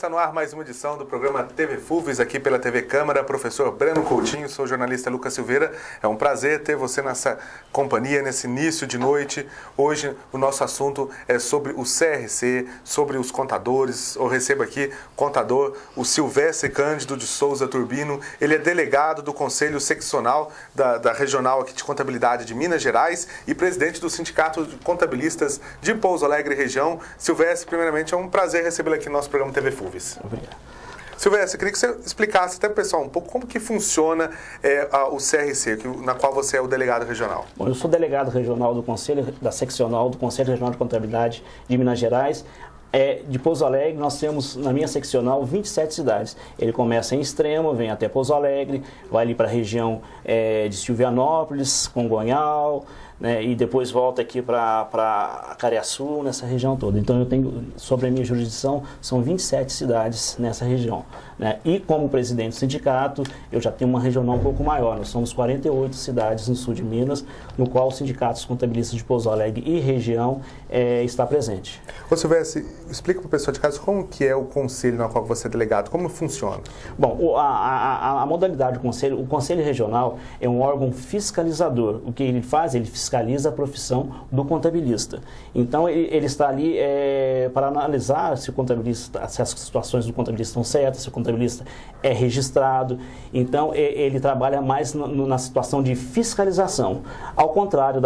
está no ar mais uma edição do programa TV FUVES aqui pela TV Câmara. Professor Breno Coutinho, sou o jornalista Lucas Silveira. É um prazer ter você nessa companhia, nesse início de noite. Hoje o nosso assunto é sobre o CRC, sobre os contadores. Eu recebo aqui o contador, o Silvestre Cândido de Souza Turbino. Ele é delegado do Conselho Seccional da Regional aqui de Contabilidade de Minas Gerais e presidente do Sindicato de Contabilistas de Pouso Alegre região. Silvestre, primeiramente, é um prazer recebê-lo aqui no nosso programa TV FUVES. Obrigado. Silvestre, eu queria que você explicasse até para o pessoal um pouco como que funciona o CRC, na qual você é o delegado regional. Bom, eu sou delegado regional da seccional do Conselho Regional de Contabilidade de Minas Gerais. De Pouso Alegre, nós temos, na minha seccional, 27 cidades. Ele começa em Extrema, vem até Pouso Alegre, vai ali para a região de Silvianópolis, Congonhal, né, e depois volta aqui para Cariaçu, nessa região toda. Então, eu tenho, sobre a minha jurisdição, são 27 cidades nessa região. Né? E como presidente do sindicato, eu já tenho uma regional um pouco maior. Nós somos 48 cidades no sul de Minas, no qual o Sindicato dos Contabilistas de Pouso Alegre e região está presente. Ô Silvestre, explica para o pessoal de casa como que é o conselho no qual você é delegado, como funciona? Bom, a modalidade do conselho, o Conselho Regional é um órgão fiscalizador. O que ele faz? Ele fiscaliza a profissão do contabilista. Então, ele está ali para analisar se o contabilista, se as situações do contabilista estão certas, se o contabilista é registrado. Então, ele trabalha mais na situação de fiscalização. Ao contrário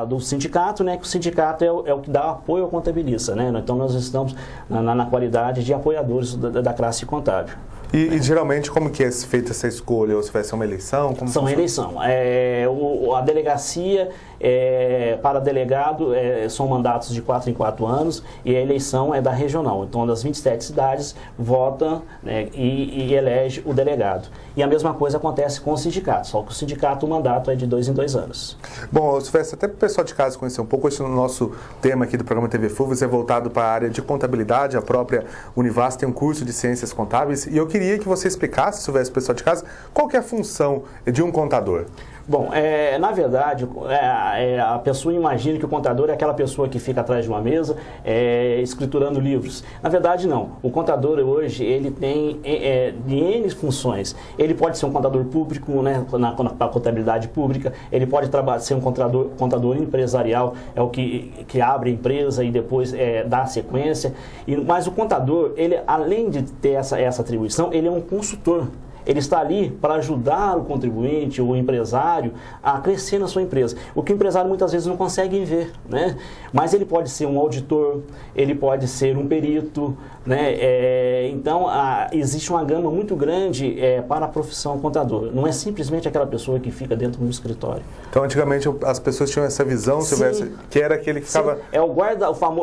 do sindicato, né, que o sindicato é o que dá apoio ao contabilista. Né? Então, nós estamos na qualidade de apoiadores da classe contábil. E geralmente, como que é feita essa escolha? Ou se vai ser uma eleição? São eleição. A delegacia, para delegado, são mandatos de 4 em 4 anos e a eleição é da regional. Então, das 27 cidades, vota, né, e elege o delegado. E a mesma coisa acontece com o sindicato, só que o sindicato, o mandato é de 2 em 2 anos. Bom, Silvestre, até para o pessoal de casa conhecer um pouco, esse nosso tema aqui do programa TV FUVES é voltado para a área de contabilidade. A própria Univas tem um curso de ciências contábeis e eu queria que você explicasse, Silvestre, pessoal de casa, qual que é a função de um contador? Bom, na verdade, a pessoa imagina que o contador é aquela pessoa que fica atrás de uma mesa escriturando livros. Na verdade, não. O contador hoje, ele tem N funções. Ele pode ser um contador público, né, na contabilidade pública, ele pode ser um contador empresarial, é o que abre a empresa e depois dá a sequência. Mas o contador, ele, além de ter essa atribuição, ele é um consultor. Ele está ali para ajudar o contribuinte, o empresário, a crescer na sua empresa. O que o empresário muitas vezes não consegue ver, né? Mas ele pode ser um auditor, ele pode ser um perito, né? Então, existe uma gama muito grande para a profissão contador. Não é simplesmente aquela pessoa que fica dentro de um escritório. Então, antigamente, as pessoas tinham essa visão, Silvestre, que era aquele que ficava...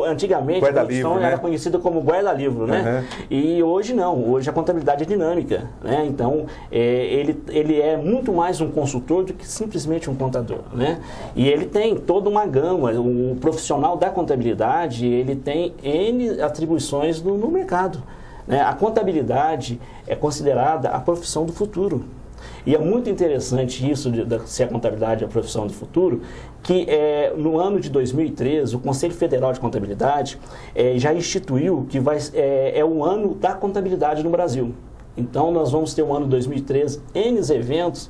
Antigamente, a profissão era conhecida como guarda-livro, né? Uhum. E hoje não. Hoje a contabilidade é dinâmica, né? Então, ele é muito mais um consultor do que simplesmente um contador, né? E ele tem toda uma gama. O profissional da contabilidade, ele tem N atribuições no mercado, né? A contabilidade é considerada a profissão do futuro. E é muito interessante isso de ser a contabilidade a profissão do futuro, que no ano de 2013, o Conselho Federal de Contabilidade já instituiu que é o ano da contabilidade no Brasil. Então, nós vamos ter o ano 2013, N eventos,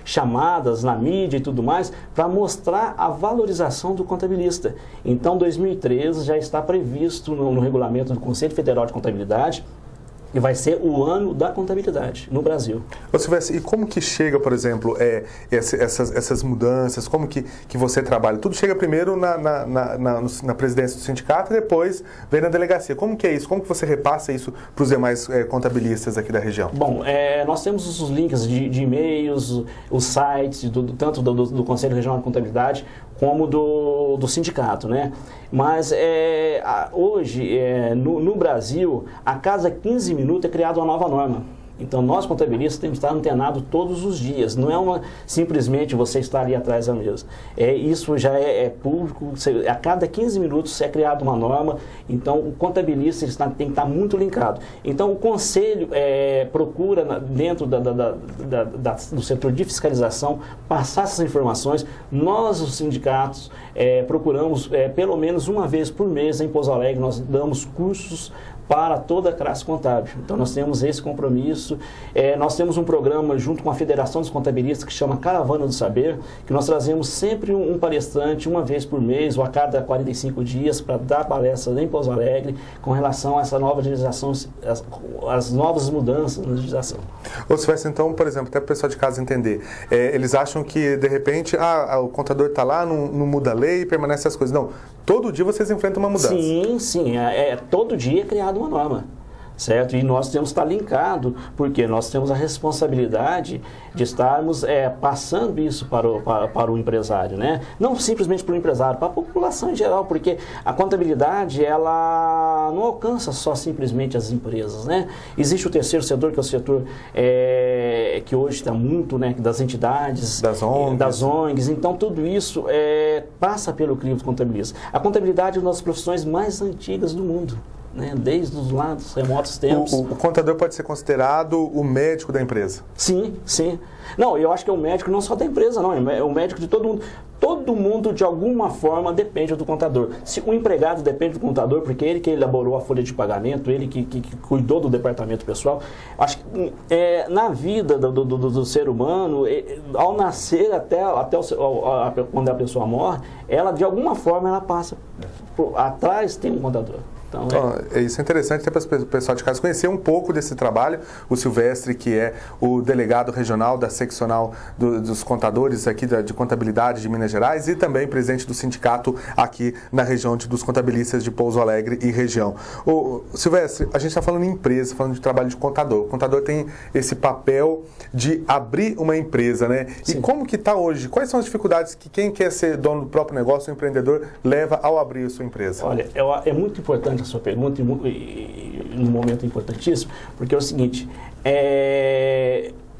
chamadas na mídia e tudo mais, para mostrar a valorização do contabilista. Então, 2013 já está previsto no regulamento do Conselho Federal de Contabilidade, e vai ser o ano da contabilidade no Brasil. Silvestre, e como que chega, por exemplo, essas mudanças, como que você trabalha? Tudo chega primeiro na presidência do sindicato e depois vem na delegacia. Como que é isso? Como que você repassa isso para os demais contabilistas aqui da região? Bom, nós temos os links de e-mails, os sites, tanto do Conselho Regional de Contabilidade, como do sindicato, né? Mas hoje, no Brasil, a cada 15 minutos é criada uma nova norma. Então, nós contabilistas temos que estar antenados todos os dias. Não é simplesmente você estar ali atrás da mesa. Isso já é público. A cada 15 minutos é criada uma norma. Então, o contabilista tem que estar muito linkado. Então, o conselho procura, dentro do setor de fiscalização, passar essas informações. Nós, os sindicatos, procuramos, pelo menos uma vez por mês, em Pouso Alegre, nós damos cursos para toda a classe contábil. Então, nós temos esse compromisso. Nós temos um programa junto com a Federação dos Contabilistas que chama Caravana do Saber, que nós trazemos sempre um palestrante uma vez por mês ou a cada 45 dias para dar palestras em Pouso Alegre com relação a essa nova legislação, as novas mudanças na legislação. Ou se tivesse, então, por exemplo, até para o pessoal de casa entender, eles acham que, de repente, o contador está lá, não muda a lei, permanece as coisas. Não, todo dia vocês enfrentam uma mudança. Sim. Todo dia é criado uma norma, certo? E nós temos que estar linkado, porque nós temos a responsabilidade de estarmos passando isso para o empresário, né? Não simplesmente para o empresário, para a população em geral, porque a contabilidade, ela não alcança só simplesmente as empresas, né? Existe o terceiro setor, que é o setor que hoje está muito, né, das entidades, das ONGs. Então, tudo isso passa pelo crivo do contabilista. A contabilidade é uma das profissões mais antigas do mundo, né? Desde os lados remotos tempos. O contador pode ser considerado o médico da empresa? Sim. Não, eu acho que é o médico não só da empresa, não. É o médico de todo mundo. Todo mundo, de alguma forma, depende do contador. Se o empregado depende do contador, porque ele que elaborou a folha de pagamento, ele que cuidou do departamento pessoal, acho que na vida do ser humano, ao nascer até quando a pessoa morre, ela, de alguma forma, ela passa atrás tem um contador. Então, isso é interessante até para o pessoal de casa conhecer um pouco desse trabalho. O Silvestre, que é o delegado regional da seccional dos contadores aqui de contabilidade de Minas Gerais e também presidente do sindicato aqui na região dos contabilistas de Pouso Alegre e região. Silvestre, a gente está falando em empresa, falando de trabalho de contador. O contador tem esse papel de abrir uma empresa, né? Sim. E como que está hoje? Quais são as dificuldades que quem quer ser dono do próprio negócio, o empreendedor, leva ao abrir a sua empresa? Olha, é muito importante a sua pergunta e num momento importantíssimo, porque é o seguinte,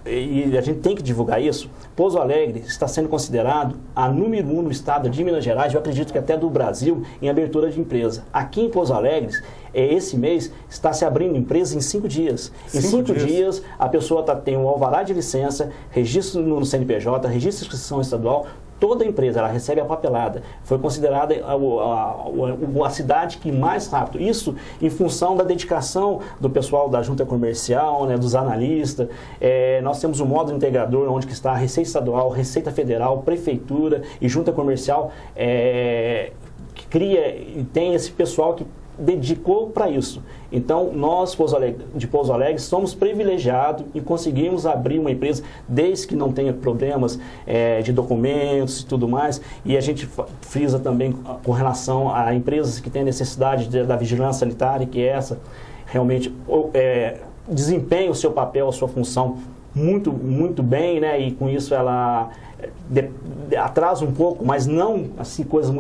e a gente tem que divulgar isso. Pouso Alegre está sendo considerado a número 1 no estado de Minas Gerais, eu acredito que até do Brasil, em abertura de empresa. Aqui em Pouso Alegre, esse mês, está se abrindo empresa em 5 dias. Em 5 dias, a pessoa tem um alvará de licença, registro no CNPJ, registro de inscrição estadual. Toda empresa, ela recebe a papelada. Foi considerada a cidade que mais rápido. Isso em função da dedicação do pessoal da junta comercial, né, dos analistas. Nós temos um módulo integrador onde está a Receita Estadual, Receita Federal, Prefeitura e junta comercial que cria e tem esse pessoal que dedicou para isso. Então, nós de Pouso Alegre somos privilegiados e conseguimos abrir uma empresa desde que não tenha problemas de documentos e tudo mais. E a gente frisa também com relação a empresas que têm necessidade da vigilância sanitária, que realmente desempenha o seu papel, a sua função muito, muito bem, né? E com isso ela atrasa um pouco, mas não assim coisa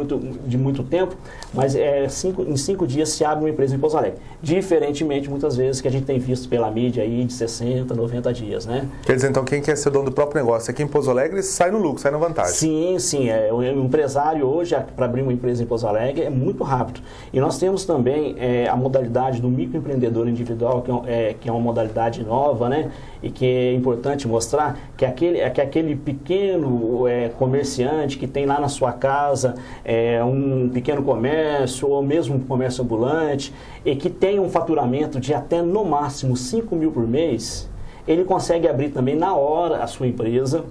de muito tempo, mas em 5 dias se abre uma empresa em Pouso Alegre. Diferentemente, muitas vezes, que a gente tem visto pela mídia aí de 60, 90 dias, né? Quer dizer, então, quem quer ser dono do próprio negócio aqui em Pouso Alegre sai no lucro, sai na vantagem. Sim. O empresário hoje, para abrir uma empresa em Pouso Alegre, é muito rápido. E nós temos também a modalidade do microempreendedor individual, que é uma modalidade nova, né? E que é importante mostrar que aquele pequeno comerciante que tem lá na sua casa um pequeno comércio ou mesmo um comércio ambulante e que tem um faturamento de até no máximo 5 mil por mês, ele consegue abrir também na hora a sua empresa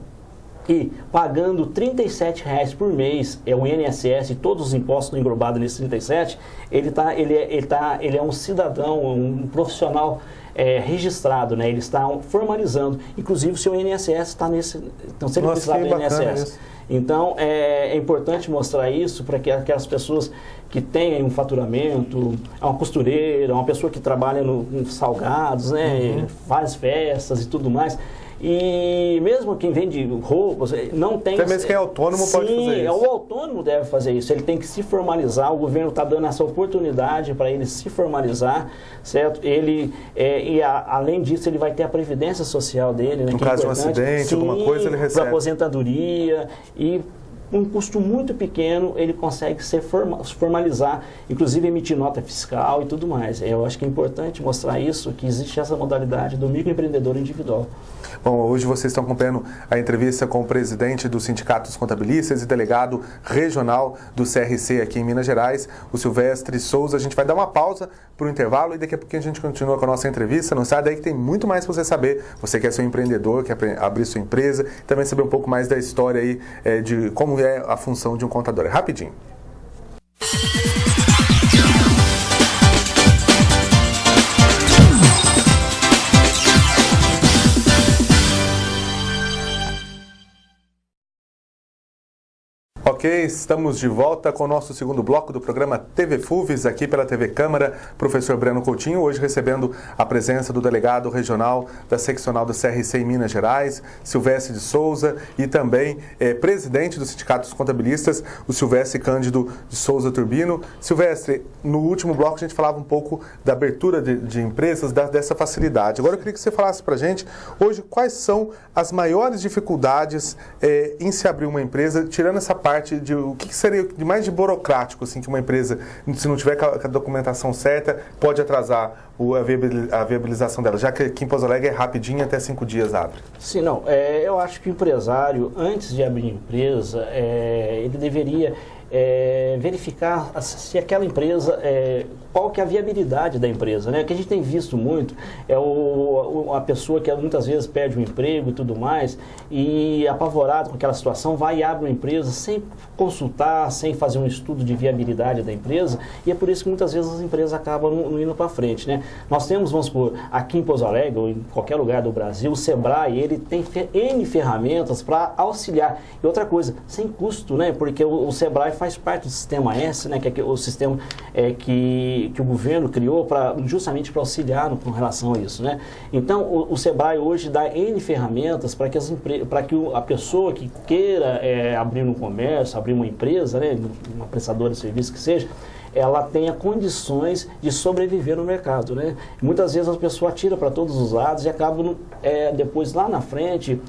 e pagando R$ 37,00 por mês, o INSS e todos os impostos englobados nesse 37, ele é um cidadão, um profissional registrado, né? Ele está formalizando, inclusive o seu INSS está nesse, então se ele precisar do INSS. Então é importante mostrar isso para que aquelas pessoas que têm um faturamento, uma costureira, uma pessoa que trabalha com salgados, né? Faz festas e tudo mais, E mesmo quem vende roupas, não tem... Até mesmo quem é autônomo pode fazer isso. O autônomo deve fazer isso, ele tem que se formalizar, o governo está dando essa oportunidade para ele se formalizar, certo? Além disso, ele vai ter a previdência social dele, né? No caso de um acidente, alguma coisa, ele recebe. Para aposentadoria e... um custo muito pequeno, ele consegue se formalizar, inclusive emitir nota fiscal e tudo mais. Eu acho que é importante mostrar isso, que existe essa modalidade do microempreendedor individual. Bom, hoje vocês estão acompanhando a entrevista com o presidente do Sindicato dos Contabilistas e delegado regional do CRC aqui em Minas Gerais, o Silvestre Souza. A gente vai dar uma pausa para o intervalo e daqui a pouquinho a gente continua com a nossa entrevista. Não sai daí que tem muito mais para você saber. Você quer ser um empreendedor, quer abrir sua empresa, também saber um pouco mais da história aí de como é a função de um contador. É rapidinho. Ok, estamos de volta com o nosso segundo bloco do programa TV FUVES, aqui pela TV Câmara, professor Breno Coutinho, hoje recebendo a presença do delegado regional da seccional do CRC em Minas Gerais, Silvestre de Souza, e também presidente do Sindicato dos Contabilistas, o Silvestre Cândido de Souza Turbino. Silvestre, no último bloco a gente falava um pouco da abertura de empresas, dessa facilidade. Agora eu queria que você falasse para a gente, hoje, quais são as maiores dificuldades em se abrir uma empresa, tirando essa parte de o que seria de mais de burocrático, assim, que uma empresa, se não tiver com a documentação certa, pode atrasar a viabilização dela, já que aqui em Pouso Alegre é rapidinho, até 5 dias abre. Sim, não. Eu acho que o empresário, antes de abrir empresa, ele deveria verificar se aquela empresa, qual que é a viabilidade da empresa, né? O que a gente tem visto muito é a pessoa que muitas vezes perde o emprego e tudo mais, e apavorado com aquela situação, vai e abre uma empresa sem consultar, sem fazer um estudo de viabilidade da empresa, e é por isso que muitas vezes as empresas acabam não indo para frente, né? Nós temos, vamos supor, aqui em Pouso Alegre, ou em qualquer lugar do Brasil, o Sebrae, ele tem N ferramentas para auxiliar. E outra coisa, sem custo, né? Porque o Sebrae faz parte do Sistema S, né, que é o sistema que o governo criou justamente para auxiliar com relação a isso, né? Então, o Sebrae hoje dá N ferramentas para que a pessoa que queira abrir um comércio, abrir uma empresa, né, uma prestadora de serviço que seja, ela tenha condições de sobreviver no mercado, né? Muitas vezes a pessoa atira para todos os lados e acaba depois lá na frente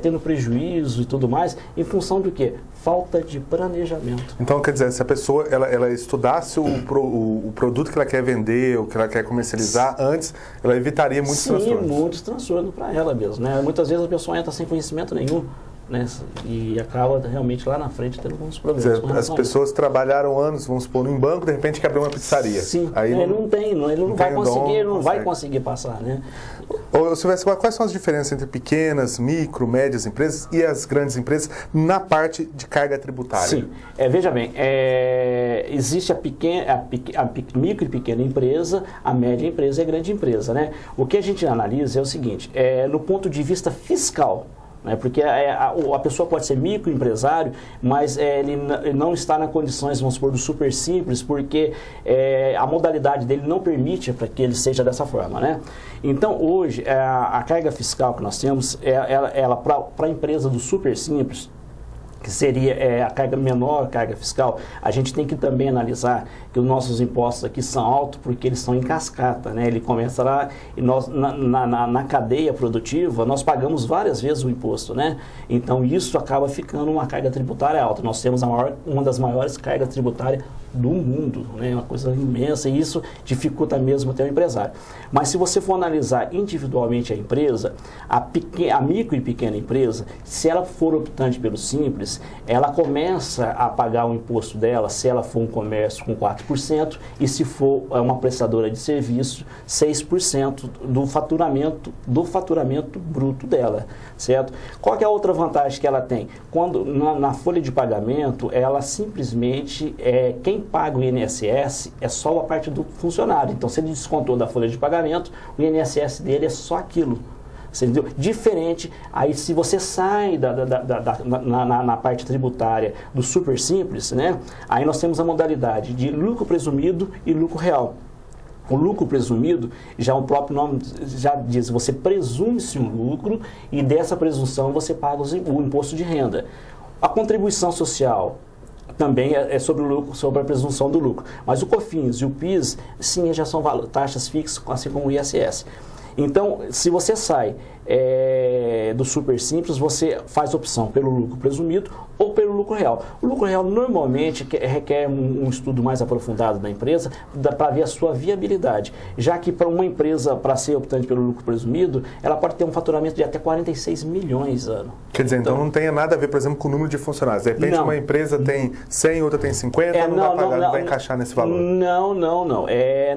tendo prejuízo e tudo mais, em função do quê? Falta de planejamento. Então, quer dizer, se a pessoa ela estudasse o produto que ela quer vender, o que ela quer comercializar antes, ela evitaria muitos transtornos. Sim, muitos transtornos para ela mesmo, né? Muitas vezes a pessoa entra sem conhecimento nenhum, né? E acaba realmente lá na frente tendo alguns problemas. Quer dizer, as pessoas trabalharam anos, vamos supor, num banco, de repente quer abrir uma pizzaria. Sim, aí ele não vai conseguir passar, né? Ô, Silvestre, quais são as diferenças entre pequenas, micro, médias empresas e as grandes empresas na parte de carga tributária? Sim, veja bem, existe a micro e pequena empresa, a média empresa e a grande empresa, né? O que a gente analisa é o seguinte, no ponto de vista fiscal, porque a pessoa pode ser microempresário, mas ele não está nas condições, vamos supor, do super simples, porque a modalidade dele não permite para que ele seja dessa forma, né? Então, hoje, a carga fiscal que nós temos, ela para a empresa do super simples, que seria a menor carga fiscal, a gente tem que também analisar que os nossos impostos aqui são altos porque eles são em cascata, né? Ele começa lá, e nós, na cadeia produtiva, nós pagamos várias vezes o imposto, né? Então, isso acaba ficando uma carga tributária alta. Nós temos uma das maiores cargas tributárias do mundo, né? Uma coisa imensa, e isso dificulta mesmo até o empresário. Mas se você for analisar individualmente a empresa, a micro e pequena empresa, se ela for optante pelo simples, ela começa a pagar o imposto dela, se ela for um comércio, com 4%, e se for uma prestadora de serviço, 6% do faturamento bruto dela, certo? Qual que é a outra vantagem que ela tem? Quando na folha de pagamento, ela simplesmente, quem paga o INSS é só a parte do funcionário. Então, se ele descontou da folha de pagamento, o INSS dele é só aquilo. Você entendeu? Diferente, aí se você sai na parte tributária do super simples, né? Aí nós temos a modalidade de lucro presumido e lucro real. O lucro presumido, já o próprio nome já diz, você presume-se um lucro e dessa presunção você paga o imposto de renda. A contribuição social também é sobre o lucro, sobre a presunção do lucro. Mas o COFINS e o PIS, sim, já são taxas fixas, assim como o ISS. Então, se você sai do Super Simples, você faz opção pelo lucro presumido ou pelo lucro real. O lucro real normalmente requer um estudo mais aprofundado da empresa para ver a sua viabilidade, já que para uma empresa, para ser optante pelo lucro presumido, ela pode ter um faturamento de até 46 milhões ano. Quer dizer, então não tem nada a ver, por exemplo, com o número de funcionários. De repente uma empresa tem 100, outra tem 50, não vai encaixar nesse valor. Não.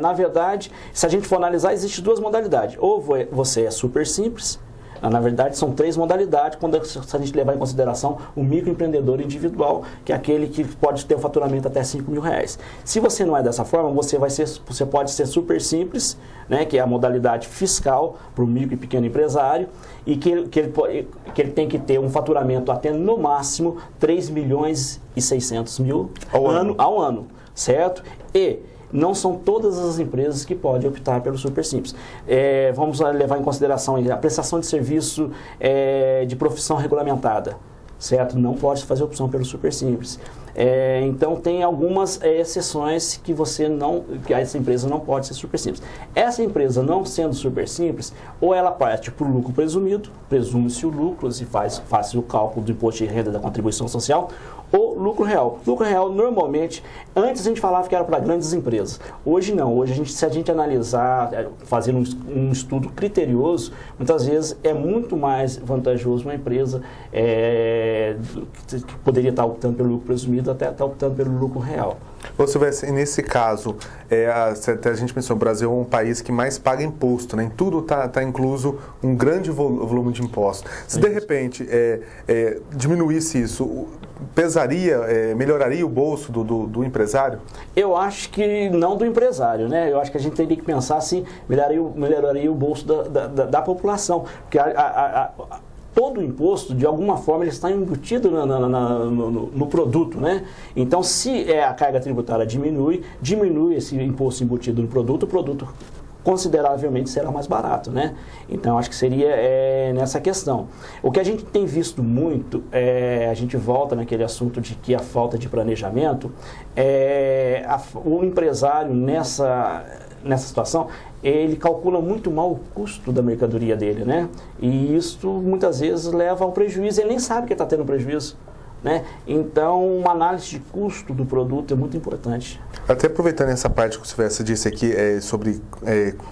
Na verdade, se a gente for analisar, existem duas modalidades. Ou você é Super Simples. Na verdade, são 3 modalidades, se a gente levar em consideração o microempreendedor individual, que é aquele que pode ter um faturamento até R$5.000. Se você não é dessa forma, você pode ser Super Simples, né, que é a modalidade fiscal para o micro e pequeno empresário, e que ele tem que ter um faturamento até, no máximo, R$3.600.000 ao ano, certo? E não são todas as empresas que podem optar pelo Super Simples. Vamos levar em consideração a prestação de serviço de profissão regulamentada, certo? Não pode fazer opção pelo Super Simples. Então, tem algumas exceções que essa empresa não pode ser Super Simples. Essa empresa não sendo Super Simples, ou ela parte para o lucro presumido, presume-se o lucro, se faz o cálculo do imposto de renda da contribuição social, ou lucro real. Lucro real, normalmente, antes a gente falava que era para grandes empresas. Hoje não. Hoje, se a gente analisar, fazer um estudo criterioso, muitas vezes é muito mais vantajoso uma empresa que poderia estar optando pelo lucro presumido até estar optando pelo lucro real. Ou se tivesse, nesse caso, a gente pensou, o Brasil é um país que mais paga imposto, né? Em tudo está incluso um grande volume de impostos. Se de repente diminuísse isso, melhoraria o bolso do empresário? Eu acho que não do empresário, né? Eu acho que a gente teria que pensar assim, melhoraria o bolso da população, porque todo o imposto, de alguma forma, ele está embutido no produto, né? Então, se a carga tributária diminui esse imposto embutido no produto, o produto consideravelmente será mais barato, né? Então, acho que seria nessa questão. O que a gente tem visto muito, a gente volta naquele assunto de que a falta de planejamento, o empresário nessa situação, ele calcula muito mal o custo da mercadoria dele, né? E isso muitas vezes leva ao prejuízo, ele nem sabe que está tendo prejuízo, né? Então, uma análise de custo do produto é muito importante. Até aproveitando essa parte que você disse aqui sobre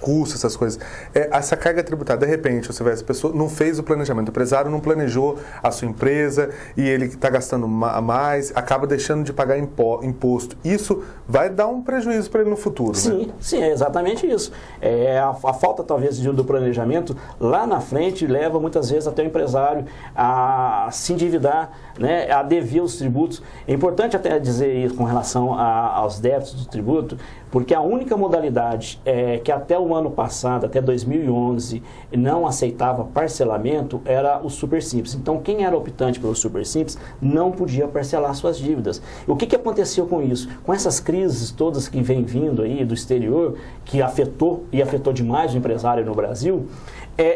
custo, essas coisas, essa carga tributária, de repente, a pessoa não fez o planejamento, o empresário não planejou a sua empresa e ele está gastando mais, acaba deixando de pagar imposto. Isso vai dar um prejuízo para ele no futuro, sim, né? Sim, é exatamente isso. A falta, talvez, do planejamento, lá na frente, leva muitas vezes até o empresário a se endividar, né, a dever os tributos. É importante até dizer isso com relação aos débitos do tributo, porque a única modalidade que até o ano passado, até 2011, não aceitava parcelamento era o Super Simples. Então, quem era optante pelo Super Simples não podia parcelar suas dívidas. O que aconteceu com isso? Com essas crises todas que vêm vindo aí do exterior, que afetou demais o empresário no Brasil,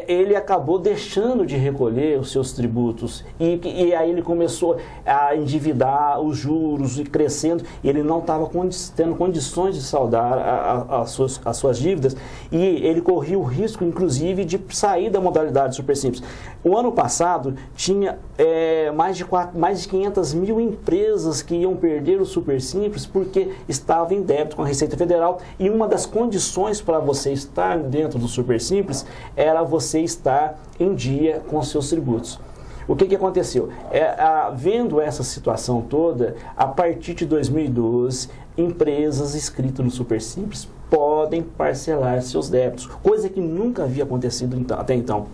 ele acabou deixando de recolher os seus tributos e aí ele começou a endividar os juros e crescendo, e ele não estava tendo condições de saldar as suas dívidas, e ele corria o risco, inclusive, de sair da modalidade Super Simples. O ano passado tinha mais de 500 mil empresas que iam perder o Super Simples porque estavam em débito com a Receita Federal, e uma das condições para você estar dentro do Super Simples era você estar em dia com os seus tributos. O que aconteceu? Vendo essa situação toda, a partir de 2012, empresas inscritas no Super Simples podem parcelar seus débitos, coisa que nunca havia acontecido até então.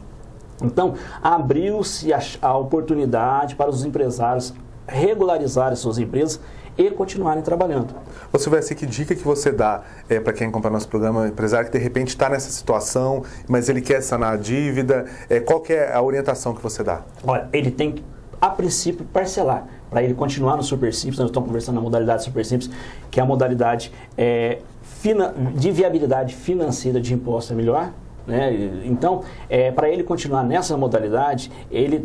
Então, abriu-se a oportunidade para os empresários regularizarem suas empresas e continuarem trabalhando. Você vai ser, que dica que você dá para quem acompanha nosso programa, empresário que de repente está nessa situação, mas ele quer sanar a dívida, qual que é a orientação que você dá? Olha, ele tem que a princípio, parcelar, para ele continuar no Super Simples. Nós estamos conversando na modalidade Super Simples, que é a modalidade de viabilidade financeira de imposto é melhor. Né? Então, para ele continuar nessa modalidade, ele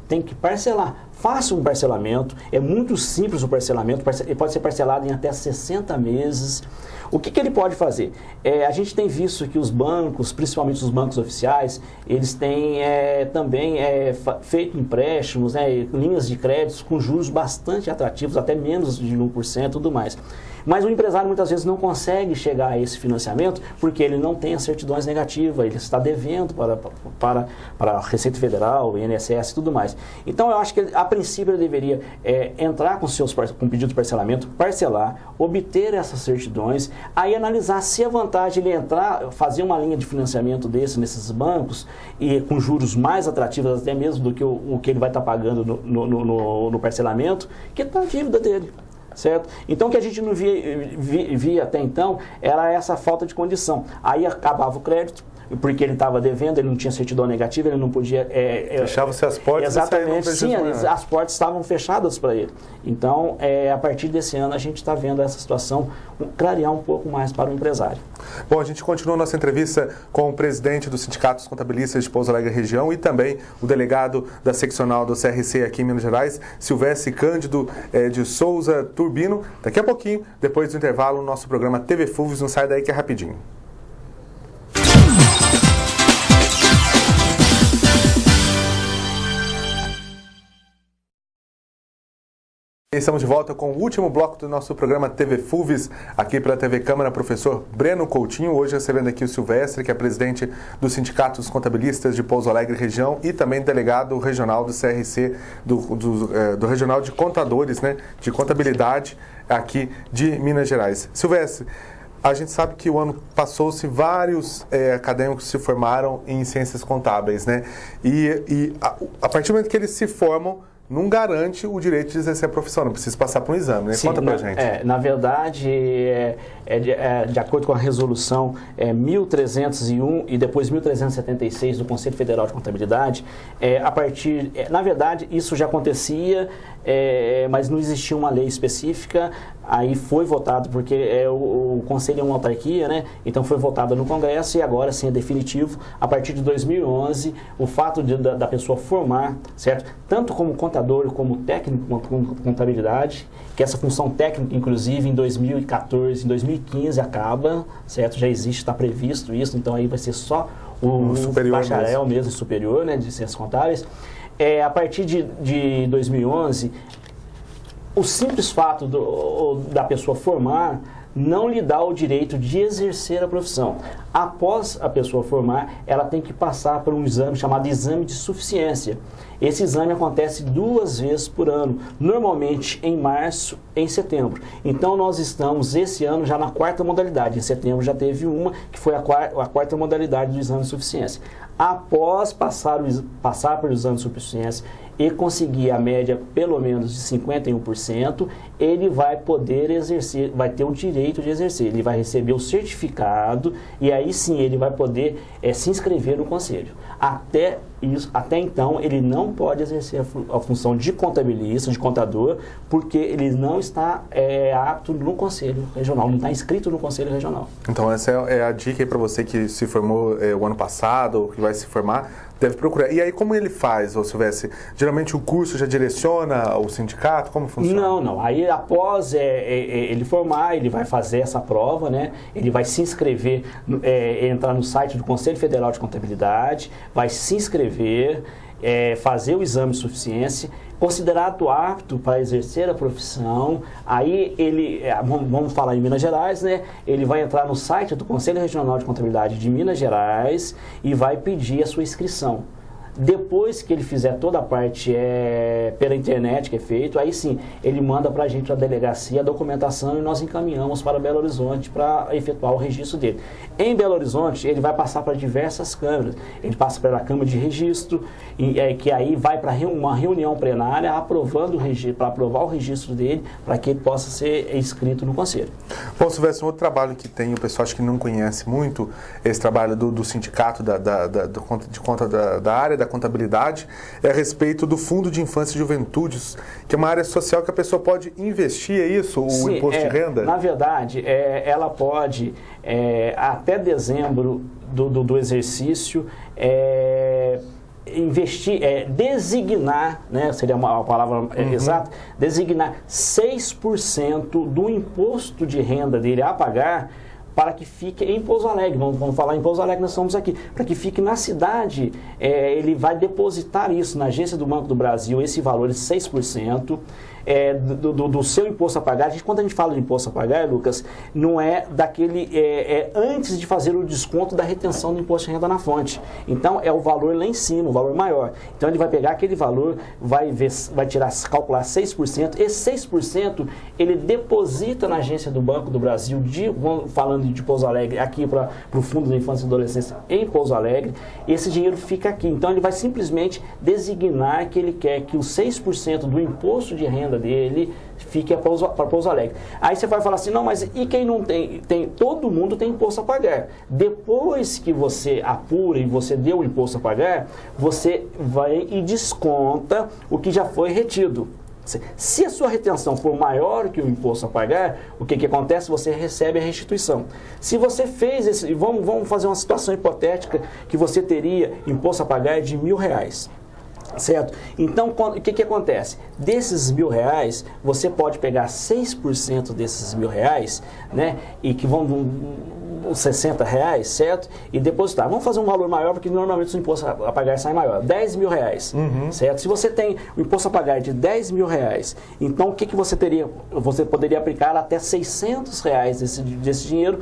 tem que parcelar. Faça um parcelamento, é muito simples o parcelamento, ele pode ser parcelado em até 60 meses. O que ele pode fazer? A gente tem visto que os bancos, principalmente os bancos oficiais, eles têm também feito empréstimos, linhas de créditos com juros bastante atrativos, até menos de 1% e tudo mais. Mas o empresário muitas vezes não consegue chegar a esse financiamento porque ele não tem as certidões negativas, ele está devendo para a Receita Federal, INSS e tudo mais. Então eu acho que a princípio ele deveria entrar com pedido de parcelamento, parcelar, obter essas certidões, aí analisar se é vantagem ele entrar, fazer uma linha de financiamento nesses bancos e com juros mais atrativos até mesmo do que o que ele vai estar pagando no parcelamento, que está a dívida dele. Certo? Então, o que a gente não via até então era essa falta de condição. Aí acabava o crédito, porque ele estava devendo, ele não tinha certidão negativa, ele não podia... Fechava-se as portas. Exatamente, sim, as portas estavam fechadas para ele. Então, a partir desse ano, a gente está vendo essa situação clarear um pouco mais para o empresário. Bom, a gente continua nossa entrevista com o presidente do Sindicato dos Contabilistas de Pouso Alegre Região e também o delegado da seccional do CRC aqui em Minas Gerais, Silvestre Cândido de Souza Turbino. Daqui a pouquinho, depois do intervalo, o nosso programa TV Fulves, não sai daí que é rapidinho. Estamos de volta com o último bloco do nosso programa TV Fulves, aqui pela TV Câmara, professor Breno Coutinho. Hoje recebendo aqui o Silvestre, que é presidente do Sindicato dos Contabilistas de Pouso Alegre Região e também delegado regional do CRC, do Regional de Contadores, né, de Contabilidade aqui de Minas Gerais. Silvestre, a gente sabe que o ano passou-se vários acadêmicos se formaram em ciências contábeis, né? E a partir do momento que eles se formam, não garante o direito de exercer a profissão, não precisa passar por um exame, né? Sim, conta pra gente. Na verdade, de acordo com a resolução 1301 e depois 1376 do Conselho Federal de Contabilidade, na verdade, isso já acontecia, mas não existia uma lei específica, aí foi votado, porque o Conselho é uma autarquia, né? Então foi votado no Congresso e agora sim é definitivo. A partir de 2011, o fato da pessoa formar, certo? Tanto como contador, como técnico com contabilidade, que essa função técnica, inclusive, em 2014, em 2015 acaba, certo? Já existe, está previsto isso, então aí vai ser só o bacharel mesmo superior, né, de ciências contábeis. A partir de 2011, o simples fato da pessoa formar não lhe dá o direito de exercer a profissão. Após a pessoa formar, ela tem que passar por um exame chamado exame de suficiência. Esse exame acontece 2 vezes por ano, normalmente em março e em setembro. Então nós estamos esse ano já na 4ª modalidade. Em setembro já teve uma, que foi a 4ª modalidade do exame de suficiência. Após passar pelo exame de suficiência e conseguir a média pelo menos de 51%, ele vai poder exercer, vai ter o direito de exercer. Ele vai receber o certificado e aí sim ele vai poder se inscrever no conselho. Até então, ele não pode exercer a função de contabilista, de contador, porque ele não está apto no Conselho Regional, não está inscrito no Conselho Regional. Então, essa é a dica aí para você que se formou o ano passado, ou que vai se formar, deve procurar. E aí, como ele faz, Silvestre? Geralmente o curso já direciona o sindicato? Como funciona? Não. Aí, após ele formar, ele vai fazer essa prova, né? Ele vai se inscrever, entrar no site do Conselho Federal de Contabilidade, vai se inscrever, fazer o exame de suficiência, considerado apto para exercer a profissão. Aí ele, vamos falar em Minas Gerais, né? Ele vai entrar no site do Conselho Regional de Contabilidade de Minas Gerais e vai pedir a sua inscrição. Depois que ele fizer toda a parte pela internet que é feito, aí sim, ele manda para a gente, a delegacia, a documentação e nós encaminhamos para Belo Horizonte para efetuar o registro dele. Em Belo Horizonte, ele vai passar para diversas câmaras. Ele passa pela Câmara de Registro, que aí vai para uma reunião plenária para aprovar o registro dele, para que ele possa ser inscrito no Conselho. Bom, Silvestre, um outro trabalho que tem, o pessoal acho que não conhece muito, esse trabalho do sindicato da área da da contabilidade é a respeito do Fundo de Infância e Juventudes, que é uma área social que a pessoa pode investir, é isso? O imposto de renda? Na verdade, ela pode, até dezembro do exercício, investir, designar, né, seria a palavra exata, designar 6% do imposto de renda dele a pagar para que fique em Pouso Alegre. Vamos falar em Pouso Alegre, nós estamos aqui. Para que fique na cidade, ele vai depositar isso na agência do Banco do Brasil, esse valor de 6%. Do seu imposto a pagar. Quando a gente fala de imposto a pagar, Lucas, não é daquele, antes de fazer o desconto da retenção do imposto de renda na fonte. Então, é o valor lá em cima, o valor maior. Então, ele vai pegar aquele valor, vai calcular 6%. Esse 6%, ele deposita na agência do Banco do Brasil, falando de Pouso Alegre, aqui para o Fundo da Infância e Adolescência em Pouso Alegre. Esse dinheiro fica aqui. Então, ele vai simplesmente designar que ele quer que os 6% do imposto de renda dele fique para Pouso Alegre. Aí você vai falar assim, não, mas e quem não tem? Todo mundo tem imposto a pagar. Depois que você apura e você deu o imposto a pagar, você vai e desconta o que já foi retido. Se a sua retenção for maior que o imposto a pagar, o que acontece? Você recebe a restituição. Se você fez esse, vamos fazer uma situação hipotética que você teria imposto a pagar de R$1.000. Certo? Então, o que acontece? Desses R$1.000, você pode pegar 6% desses R$1.000, né? E que vão R$60, certo? E depositar. Vamos fazer um valor maior, porque normalmente o imposto a pagar sai maior. R$10.000, certo? Se você tem o imposto a pagar de R$10.000, então o que você teria? Você poderia aplicar até R$600 desse dinheiro,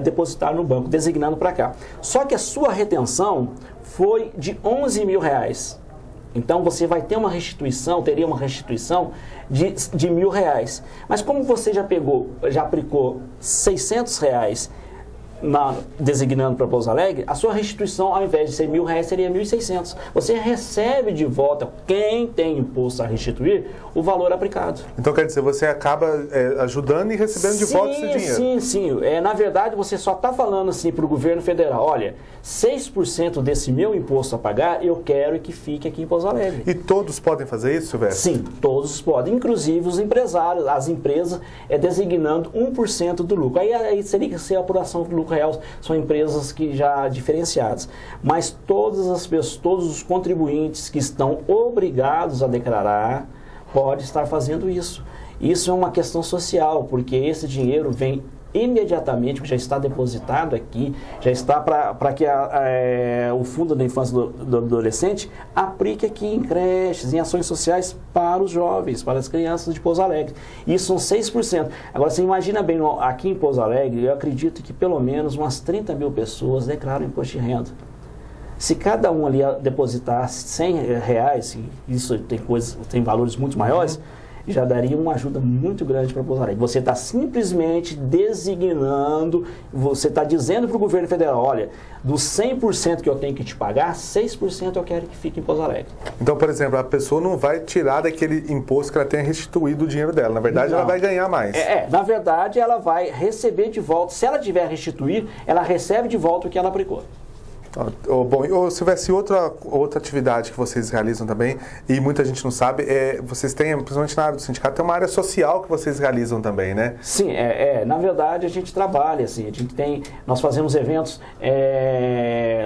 depositar no banco, designando para cá. Só que a sua retenção foi de R$11.000. Então você vai ter teria uma restituição de R$1.000. Mas como você já aplicou R$600 designando para Pouso Alegre, a sua restituição, ao invés de ser R$1.000, seria R$1.600. Você recebe de volta, quem tem imposto a restituir, o valor aplicado. Então, quer dizer, você acaba ajudando e recebendo de volta esse dinheiro. Sim. Na verdade, você só está falando assim para o governo federal, olha, 6% desse meu imposto a pagar, eu quero que fique aqui em Pouso Alegre. E todos podem fazer isso, Silvestre? Sim, todos podem, inclusive os empresários, as empresas, designando 1% do lucro. Aí seria que ser a apuração do lucro real, são empresas que já diferenciadas. Mas todas as pessoas, todos os contribuintes que estão obrigados a declarar, podem estar fazendo isso. Isso é uma questão social, porque esse dinheiro vem imediatamente, que já está depositado aqui, já está para que o Fundo da Infância do Adolescente aplique aqui em creches, em ações sociais para os jovens, para as crianças de Pouso Alegre. Isso são 6%. Agora, você imagina bem, aqui em Pouso Alegre, eu acredito que pelo menos umas 30 mil pessoas declaram imposto de renda. Se cada um ali depositasse R$100, isso tem valores muito maiores, já daria uma ajuda muito grande para Pouso Alegre. Você está simplesmente designando, você está dizendo para o governo federal, olha, dos 100% que eu tenho que te pagar, 6% eu quero que fique em Pouso Alegre. Então, por exemplo, a pessoa não vai tirar daquele imposto que ela tenha restituído o dinheiro dela. Na verdade, ela vai ganhar mais. Na verdade, ela vai receber de volta. Se ela tiver a restituir, ela recebe de volta o que ela aplicou. Bom, Silvestre, outra atividade que vocês realizam também, e muita gente não sabe, vocês têm, principalmente na área do sindicato, tem uma área social que vocês realizam também, né? Sim, na verdade a gente trabalha, assim, nós fazemos eventos,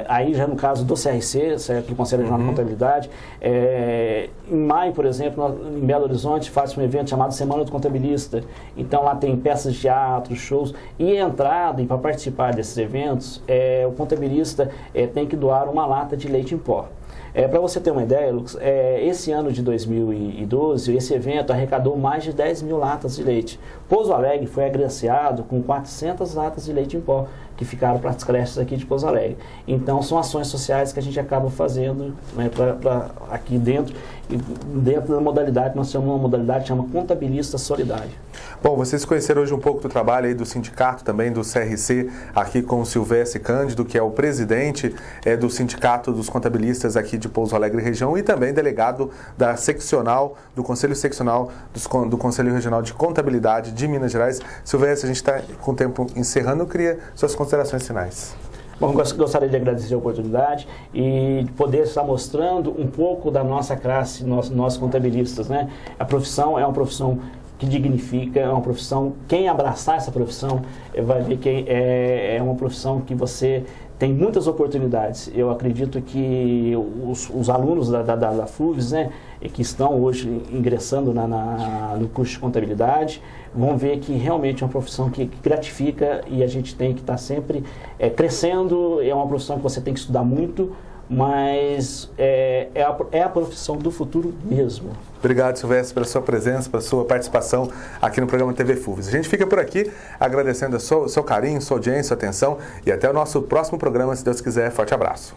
aí já no caso do CRC, certo, do Conselho Regional de Contabilidade, em maio, por exemplo, em Belo Horizonte, faz um evento chamado Semana do Contabilista, então lá tem peças de teatro, shows, e entrada, e para participar desses eventos, o contabilista tem que doar uma lata de leite em pó. Para você ter uma ideia, Lucas, esse ano de 2012, esse evento arrecadou mais de 10 mil latas de leite. Pouso Alegre foi agraciado com 400 latas de leite em pó, que ficaram para as creches aqui de Pouso Alegre. Então, são ações sociais que a gente acaba fazendo, né, aqui dentro da modalidade, nós chamamos uma modalidade que chama Contabilista Solidário. Bom, vocês conheceram hoje um pouco do trabalho aí do sindicato, também do CRC, aqui com o Silvestre Cândido, que é o presidente do Sindicato dos Contabilistas aqui de Pouso Alegre região e também delegado da seccional, do Conselho Seccional do Conselho Regional de Contabilidade de Minas Gerais. Silvestre, a gente está com o tempo encerrando, eu queria suas considerações finais. Bom, gostaria de agradecer a oportunidade e de poder estar mostrando um pouco da nossa classe, nós contabilistas, né? A profissão é uma profissão que dignifica, é uma profissão, quem abraçar essa profissão vai ver que é uma profissão que você tem muitas oportunidades. Eu acredito que os alunos da FUVES, né, que estão hoje ingressando no curso de contabilidade, vão ver que realmente é uma profissão que gratifica e a gente tem que estar sempre crescendo. É uma profissão que você tem que estudar muito, mas é a profissão do futuro mesmo. Obrigado, Silvestre, pela sua presença, pela sua participação aqui no programa TV FUVES. A gente fica por aqui agradecendo o seu carinho, sua audiência, sua atenção e até o nosso próximo programa, se Deus quiser. Forte abraço.